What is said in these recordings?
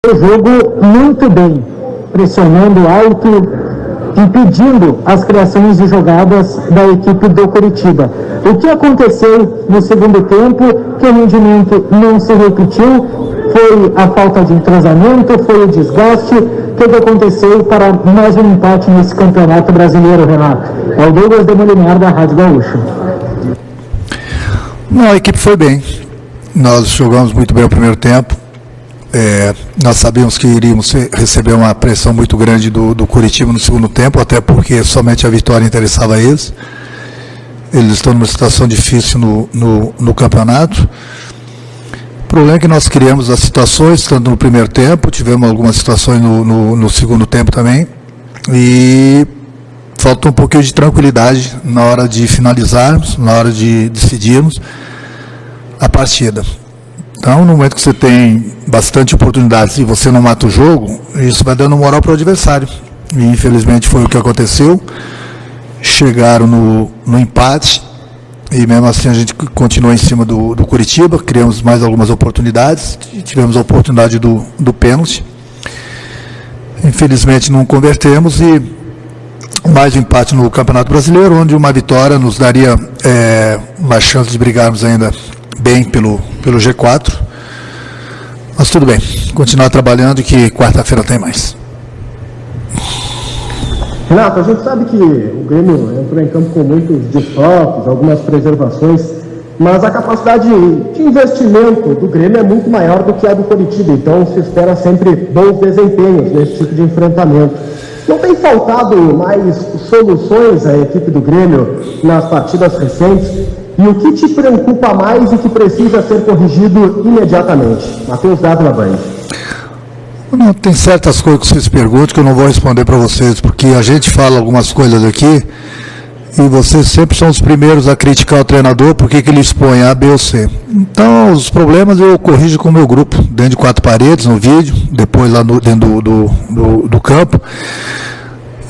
O jogo muito bem, pressionando alto, impedindo as criações de jogadas da equipe do Curitiba. O que aconteceu no segundo tempo, que o rendimento não se repetiu, foi a falta de entrosamento, foi o desgaste. O que aconteceu para mais um empate nesse campeonato brasileiro, Renato? É o Douglas de Moliner, da Rádio Gaúcha. Não, a equipe foi bem. Nós jogamos muito bem o primeiro tempo. Nós sabíamos que iríamos receber uma pressão muito grande do Curitiba no segundo tempo, até porque somente a vitória interessava a eles. Eles estão numa situação difícil no campeonato. O problema é que nós criamos as situações, tanto no primeiro tempo, tivemos algumas situações no segundo tempo também, e faltou um pouquinho de tranquilidade na hora de finalizarmos, na hora de decidirmos a partida. Então, no momento que você tem bastante oportunidades e você não mata o jogo, isso vai dando moral para o adversário. E, infelizmente, foi o que aconteceu. Chegaram no empate e, mesmo assim, a gente continuou em cima do Curitiba. Criamos mais algumas oportunidades. Tivemos a oportunidade do pênalti. Infelizmente, não convertemos e mais um empate no Campeonato Brasileiro, onde uma vitória nos daria uma chance de brigarmos ainda bem pelo G4, mas tudo bem, continuar trabalhando que quarta-feira tem mais. Renato, a gente sabe que o Grêmio entrou em campo com muitos desfalques, algumas preservações, mas a capacidade de investimento do Grêmio é muito maior do que a do Curitiba, então se espera sempre bons desempenhos nesse tipo de enfrentamento. Não tem faltado mais soluções à equipe do Grêmio nas partidas recentes? E o que te preocupa mais e que precisa ser corrigido imediatamente? Matheus Dávila Band. Não, tem certas coisas que vocês perguntam que eu não vou responder para vocês, porque a gente fala algumas coisas aqui e vocês sempre são os primeiros a criticar o treinador porque que ele expõe A, B ou C. Então, os problemas eu corrijo com o meu grupo, dentro de 4 paredes, no vídeo, depois lá dentro do campo.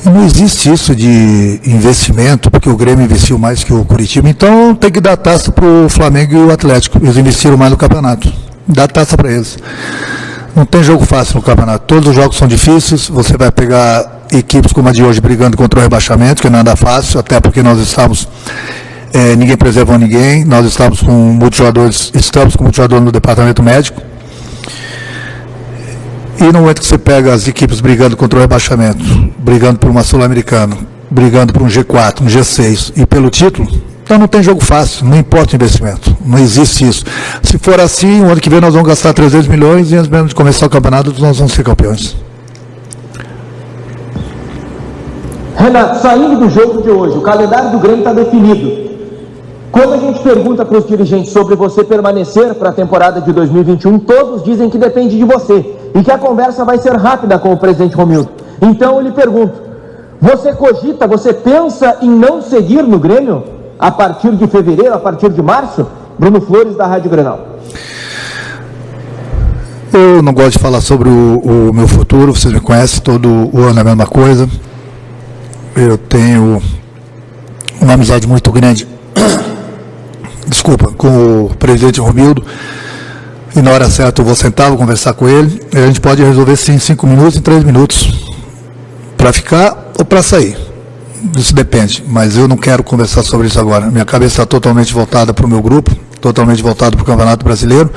E não existe isso de investimento, porque o Grêmio investiu mais que o Curitiba, então tem que dar taça para o Flamengo e o Atlético. Eles investiram mais no campeonato. Dá taça para eles. Não tem jogo fácil no campeonato. Todos os jogos são difíceis. Você vai pegar equipes como a de hoje brigando contra o rebaixamento, que não é nada fácil, até porque nós estamos... ninguém preservou ninguém. Nós estamos com multijogadores no departamento médico. E no momento que você pega as equipes brigando contra o rebaixamento, brigando por uma Sul-Americana, brigando por um G4, um G6 e pelo título, então não tem jogo fácil, não importa o investimento, não existe isso. Se for assim, o ano que vem nós vamos gastar 300 milhões e antes mesmo de começar o campeonato nós vamos ser campeões. Renato, saindo do jogo de hoje, o calendário do Grêmio está definido. Quando a gente pergunta para os dirigentes sobre você permanecer para a temporada de 2021, todos dizem que depende de você e que a conversa vai ser rápida com o presidente Romildo. Então eu lhe pergunto, você cogita, você pensa em não seguir no Grêmio a partir de fevereiro, a partir de março? Bruno Flores, da Rádio Grenal. Eu não gosto de falar sobre o meu futuro, vocês me conhecem, todo o ano é a mesma coisa. Eu tenho uma amizade muito grande com o presidente Romildo, e na hora certa eu vou sentar, vou conversar com ele, e a gente pode resolver sim em 5 minutos, em 3 minutos, para ficar ou para sair. Isso depende, mas eu não quero conversar sobre isso agora. Minha cabeça está totalmente voltada para o meu grupo, totalmente voltada para o Campeonato Brasileiro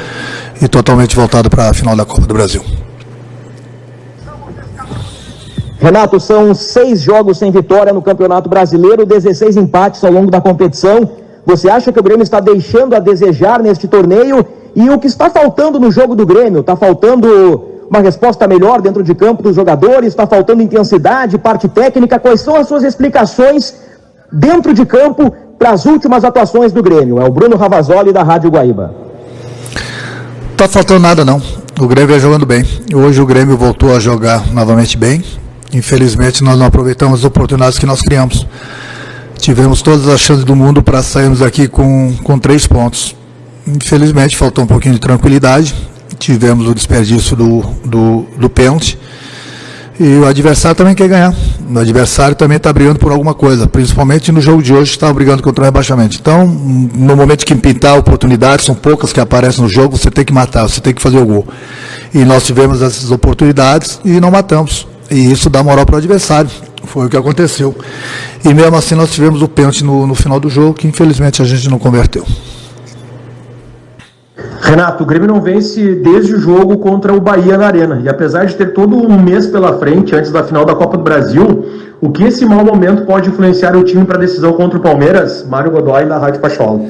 e totalmente voltada para a final da Copa do Brasil. Renato, são 6 jogos sem vitória no Campeonato Brasileiro, 16 empates ao longo da competição. Você acha que o Grêmio está deixando a desejar neste torneio? E o que está faltando no jogo do Grêmio? Está faltando uma resposta melhor dentro de campo dos jogadores? Está faltando intensidade, parte técnica? Quais são as suas explicações dentro de campo para as últimas atuações do Grêmio? É o Bruno Ravazoli, da Rádio Guaíba. Não está faltando nada não. O Grêmio vai jogando bem. Hoje o Grêmio voltou a jogar novamente bem. Infelizmente nós não aproveitamos as oportunidades que nós criamos. Tivemos todas as chances do mundo para sairmos aqui com 3 pontos. Infelizmente faltou um pouquinho de tranquilidade. Tivemos o desperdício do pênalti. E o adversário também quer ganhar. O adversário também está brigando por alguma coisa, principalmente no jogo de hoje, estava brigando contra o rebaixamento. Então, no momento que pintar oportunidades, são poucas que aparecem no jogo, você tem que matar, você tem que fazer o gol. E nós tivemos essas oportunidades e não matamos. E isso dá moral para o adversário. Foi o que aconteceu. E mesmo assim nós tivemos o pênalti no final do jogo, que infelizmente a gente não converteu. Renato, o Grêmio não vence desde o jogo contra o Bahia na Arena. E apesar de ter todo um mês pela frente, antes da final da Copa do Brasil, o que esse mau momento pode influenciar o time para a decisão contra o Palmeiras? Mário Godoy, da Rádio Pachola.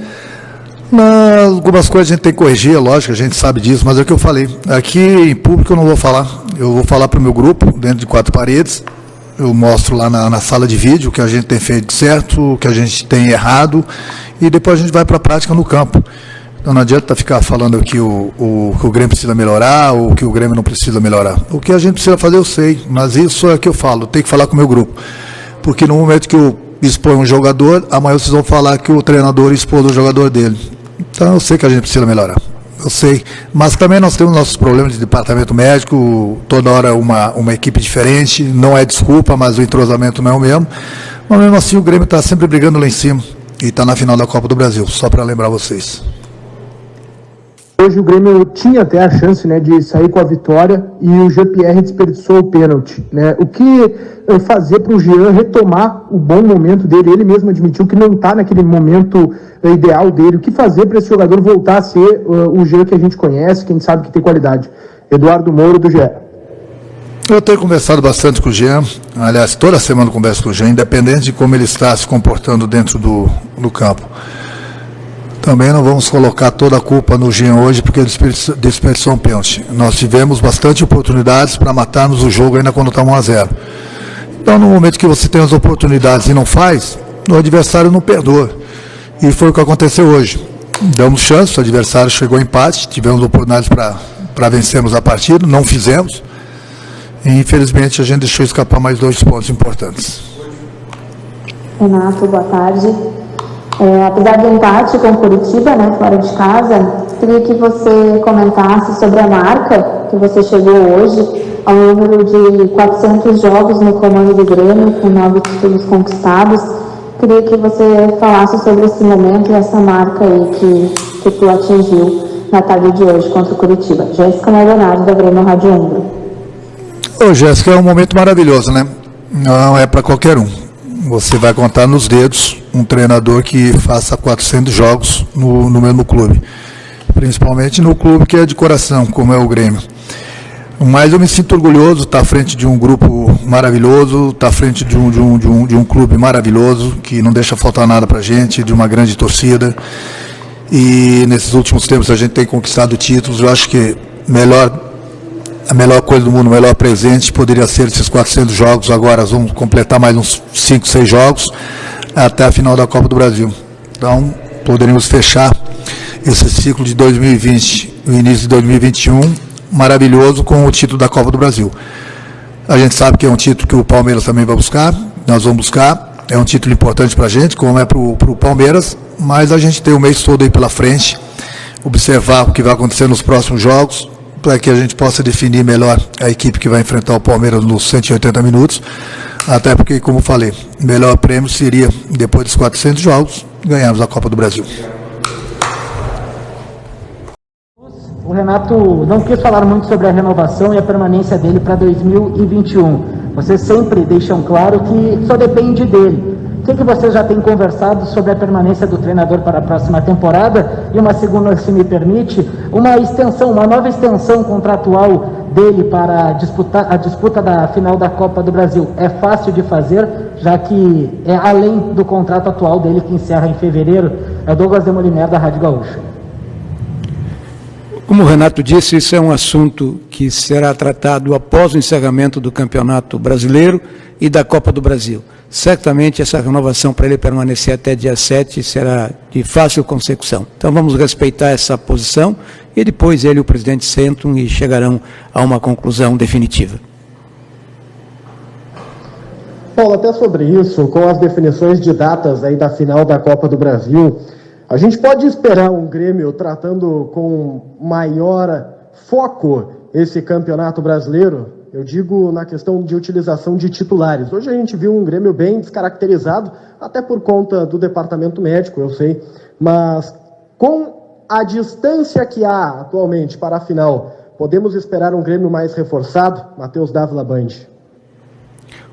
Algumas coisas a gente tem que corrigir, é lógico, a gente sabe disso, mas é o que eu falei. Aqui em público eu não vou falar. Eu vou falar para o meu grupo, dentro de 4 paredes. Eu mostro lá na sala de vídeo o que a gente tem feito certo, o que a gente tem errado, e depois a gente vai para a prática no campo. Então não adianta ficar falando que o Grêmio precisa melhorar ou que o Grêmio não precisa melhorar. O que a gente precisa fazer eu sei, mas isso é que eu falo, tem que falar com o meu grupo. Porque no momento que eu exponho um jogador, amanhã vocês vão falar que o treinador expôs o jogador dele. Então eu sei que a gente precisa melhorar. Eu sei, mas também nós temos nossos problemas de departamento médico, toda hora uma equipe diferente, não é desculpa, mas o entrosamento não é o mesmo. Mas mesmo assim o Grêmio está sempre brigando lá em cima e está na final da Copa do Brasil, só para lembrar vocês. Hoje o Grêmio tinha até a chance, né, de sair com a vitória e o Jean-Pierre desperdiçou o pênalti, né? O que fazer para o Jean retomar o bom momento dele? Ele mesmo admitiu que não está naquele momento ideal dele. O que fazer para esse jogador voltar a ser o Jean que a gente conhece, que a gente sabe que tem qualidade? Eduardo Moura, do GE. Eu tenho conversado bastante com o Jean, aliás, toda semana eu converso com o Jean, independente de como ele está se comportando dentro do campo. Também não vamos colocar toda a culpa no Jean hoje, porque ele desperdiçou um pênalti. Nós tivemos bastante oportunidades para matarmos o jogo ainda quando está 1-0. Então, no momento que você tem as oportunidades e não faz, o adversário não perdoa. E foi o que aconteceu hoje. Damos chance, o adversário chegou ao empate, tivemos oportunidades para vencermos a partida, não fizemos. E, infelizmente, a gente deixou escapar mais 2 pontos importantes. Renato, boa tarde. Apesar do empate com o Curitiba, né, fora de casa, queria que você comentasse sobre a marca que você chegou hoje, ao número de 400 jogos no comando do Grêmio, com 9 títulos conquistados. Queria que você falasse sobre esse momento e essa marca aí que tu atingiu na tarde de hoje contra o Curitiba. Jéssica Maldonado, da Grêmio Rádio Umbro. Jéssica, é um momento maravilhoso, né? Não é para qualquer um. Você vai contar nos dedos um treinador que faça 400 jogos no mesmo clube. Principalmente no clube que é de coração, como é o Grêmio. Mas eu me sinto orgulhoso, estar à frente de um grupo maravilhoso, estar à frente de um clube maravilhoso, que não deixa faltar nada para a gente, de uma grande torcida. E nesses últimos tempos a gente tem conquistado títulos. Eu acho que a melhor coisa do mundo, o melhor presente poderia ser esses 400 jogos. Agora nós vamos completar mais uns 5, 6 jogos até a final da Copa do Brasil. Então, poderíamos fechar esse ciclo de 2020, o início de 2021, maravilhoso, com o título da Copa do Brasil. A gente sabe que é um título que o Palmeiras também vai buscar, nós vamos buscar, é um título importante para a gente, como é para o Palmeiras, mas a gente tem o mês todo aí pela frente, observar o que vai acontecer nos próximos jogos, para que a gente possa definir melhor a equipe que vai enfrentar o Palmeiras nos 180 minutos, até porque, como falei, o melhor prêmio seria, depois dos 400 jogos, ganharmos a Copa do Brasil. O Renato não quis falar muito sobre a renovação e a permanência dele para 2021. Vocês sempre deixam claro que só depende dele. O que vocês já têm conversado sobre a permanência do treinador para a próxima temporada? E uma segunda, se me permite, uma nova extensão contratual dele para a disputa da final da Copa do Brasil. É fácil de fazer, já que é além do contrato atual dele, que encerra em fevereiro. É o Douglas de Moliner, da Rádio Gaúcha. Como o Renato disse, isso é um assunto que será tratado após o encerramento do Campeonato Brasileiro e da Copa do Brasil. Certamente essa renovação para ele permanecer até dia 7 será de fácil consecução. Então vamos respeitar essa posição e depois ele e o presidente sentam e chegarão a uma conclusão definitiva. Paulo, até sobre isso, com as definições de datas aí da final da Copa do Brasil, a gente pode esperar um Grêmio tratando com maior foco esse campeonato brasileiro? Eu digo na questão de utilização de titulares. Hoje a gente viu um Grêmio bem descaracterizado, até por conta do departamento médico, eu sei, mas com a distância que há atualmente para a final, podemos esperar um Grêmio mais reforçado? Matheus Dávila, Band.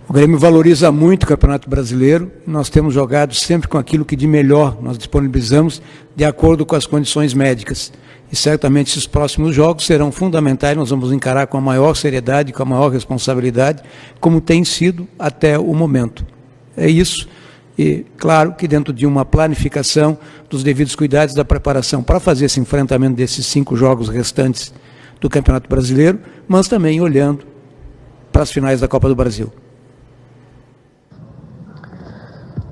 O Grêmio valoriza muito o Campeonato Brasileiro e nós temos jogado sempre com aquilo que de melhor nós disponibilizamos de acordo com as condições médicas. E certamente esses próximos jogos serão fundamentais, nós vamos encarar com a maior seriedade, com a maior responsabilidade, como tem sido até o momento. É isso. E claro que dentro de uma planificação dos devidos cuidados da preparação para fazer esse enfrentamento desses 5 jogos restantes do Campeonato Brasileiro, mas também olhando para as finais da Copa do Brasil.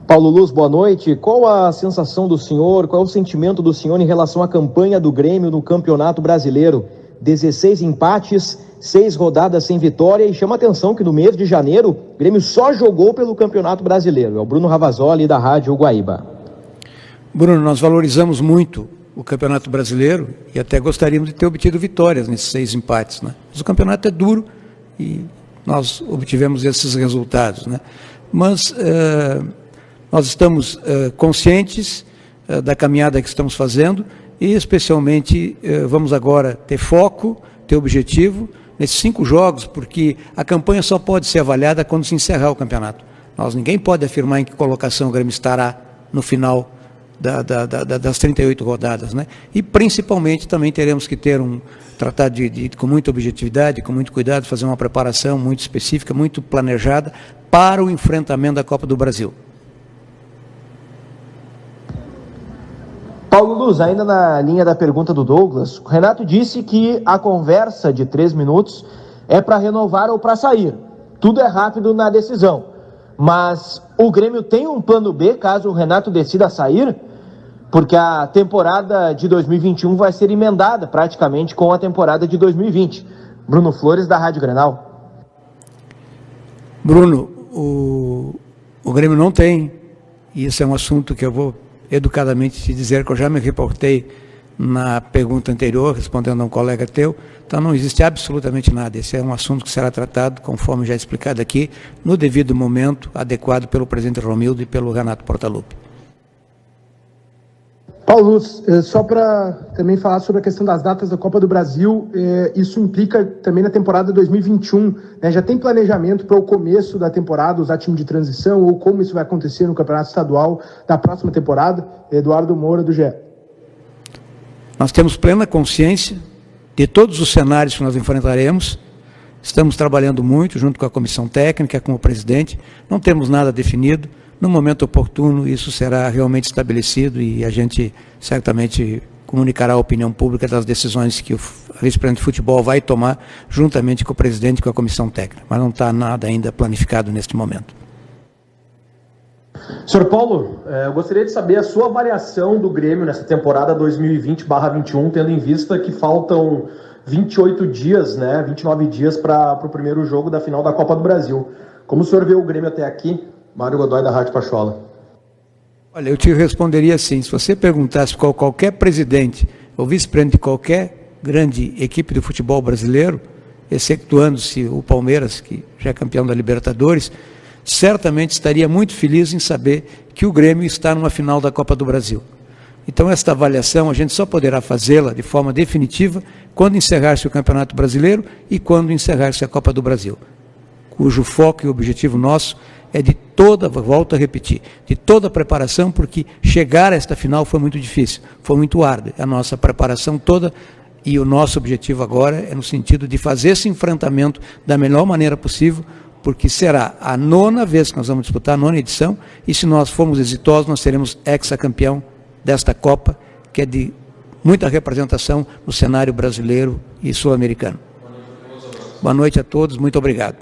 Paulo Luz, boa noite. Qual a sensação do senhor, qual é o sentimento do senhor em relação à campanha do Grêmio no Campeonato Brasileiro? 16 empates, 6 rodadas sem vitória, e chama a atenção que no mês de janeiro o Grêmio só jogou pelo Campeonato Brasileiro. É o Bruno Ravazoli, da Rádio Guaíba. Bruno, nós valorizamos muito o Campeonato Brasileiro e até gostaríamos de ter obtido vitórias nesses 6 empates, né? Mas o campeonato é duro e nós obtivemos esses resultados, né? Mas nós estamos conscientes da caminhada que estamos fazendo e, especialmente, vamos agora ter foco, ter objetivo nesses 5 jogos, porque a campanha só pode ser avaliada quando se encerrar o campeonato. Ninguém pode afirmar em que colocação o Grêmio estará no final das 38 rodadas, né? E, principalmente, também teremos que tratar com muita objetividade, com muito cuidado, fazer uma preparação muito específica, muito planejada para o enfrentamento da Copa do Brasil. Paulo Luz, ainda na linha da pergunta do Douglas, o Renato disse que a conversa de 3 minutos é para renovar ou para sair. Tudo é rápido na decisão. Mas o Grêmio tem um plano B caso o Renato decida sair? Porque a temporada de 2021 vai ser emendada praticamente com a temporada de 2020. Bruno Flores, da Rádio Grenal. Bruno, o Grêmio não tem, e esse é um assunto que eu vou educadamente te dizer que eu já me reportei na pergunta anterior, respondendo a um colega teu, então não existe absolutamente nada. Esse é um assunto que será tratado, conforme já explicado aqui, no devido momento, adequado pelo presidente Romildo e pelo Renato Portaluppi. Paulo, só para também falar sobre a questão das datas da Copa do Brasil, isso implica também na temporada 2021, né? Já tem planejamento para o começo da temporada, usar time de transição, ou como isso vai acontecer no Campeonato Estadual da próxima temporada? Eduardo Moura, do GE. Nós temos plena consciência de todos os cenários que nós enfrentaremos, estamos trabalhando muito junto com a comissão técnica, com o presidente, não temos nada definido. No momento oportuno, isso será realmente estabelecido e a gente certamente comunicará à opinião pública das decisões que o vice-presidente de futebol vai tomar juntamente com o presidente e com a comissão técnica. Mas não está nada ainda planificado neste momento. Senhor Paulo, eu gostaria de saber a sua avaliação do Grêmio nessa temporada 2020/21, tendo em vista que faltam 28 dias, né, 29 dias para o primeiro jogo da final da Copa do Brasil. Como o senhor vê o Grêmio até aqui? Mário Godoy, da Rádio Pachola. Olha, eu te responderia assim, se você perguntasse qualquer presidente ou vice-presidente de qualquer grande equipe de futebol brasileiro, excetuando-se o Palmeiras, que já é campeão da Libertadores, certamente estaria muito feliz em saber que o Grêmio está numa final da Copa do Brasil. Então, esta avaliação a gente só poderá fazê-la de forma definitiva quando encerrar-se o Campeonato Brasileiro e quando encerrar-se a Copa do Brasil, cujo foco e objetivo nosso é de toda, volto a repetir, de toda a preparação, porque chegar a esta final foi muito difícil, foi muito árduo. A nossa preparação toda e o nosso objetivo agora é no sentido de fazer esse enfrentamento da melhor maneira possível, porque será a 9ª vez que nós vamos disputar, a 9ª edição, e se nós formos exitosos, nós seremos hexacampeão desta Copa, que é de muita representação no cenário brasileiro e sul-americano. Boa noite a todos, muito obrigado.